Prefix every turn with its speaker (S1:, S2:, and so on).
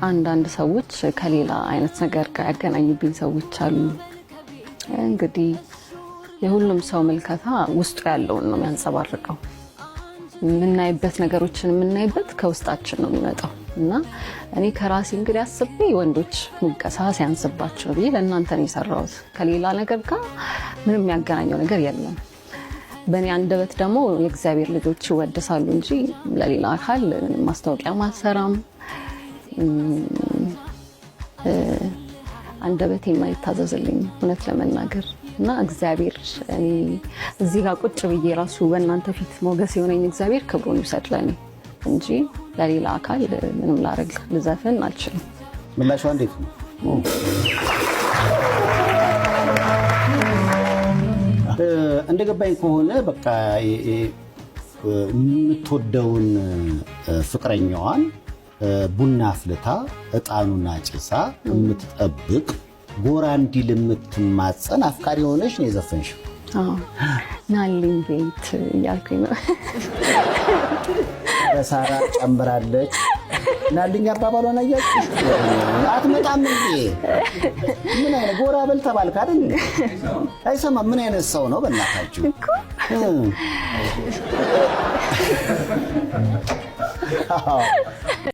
S1: አንዳንድ ሰዎች ከሌላ አይነት ነገር ጋር ያገናኙብኝ ሰዎች አሉ። እንግዲህ የሁሉም ሰው መልከታ ውስጡ ያለውን ነው የሚያንጸባርቀው። የምናይበት ነገሮችን የምናይበት ከውስጣችን ነው የሚመጣው እና እኔ ከራሴ እንግዲህ አስቤ ወንዶች ሙገሳ ሲያንስባቸው ብዬ ለእናንተ ነው የሰራሁት። ከሌላ ነገር ጋር ምንም የሚያገናኘው ነገር የለም። በእኔ አንደበት ደግሞ የእግዚአብሔር ልጆች ይወደሳሉ እንጂ ለሌላ አካል ማስታወቂያ ማሰራም አንደበቴ የማይታዘዝልኝ እውነት ለመናገር እና እግዚአብሔር እኔ እዚህ ጋር ቁጭ ብዬ ራሱ በእናንተ ፊት ሞገስ የሆነኝ እግዚአብሔር ክብሩን ይውሰድ ለኔ እንጂ ለሌላ አካል ምንም ላረግ ልዘፍን አልችልም።
S2: ምላሿ እንዴት ነው? እንደገባኝ ከሆነ በቃ የምትወደውን ፍቅረኛዋን ቡና አፍልታ እጣኑና ጭሳ የምትጠብቅ ጎራ እንዲል የምትማጸን አፍቃሪ ሆነሽ ነው የዘፈንሽው።
S1: ናልኝ ቤት እያልኩኝ ነው።
S2: በሳራ ጨምራለች። ናልኝ አባባሏን አያችሽ? አትመጣም እንዴ? ምን አይነት ጎራ በል ተባልክ አይደል? አይሰማም። ምን አይነት ሰው ነው በእናታችሁ?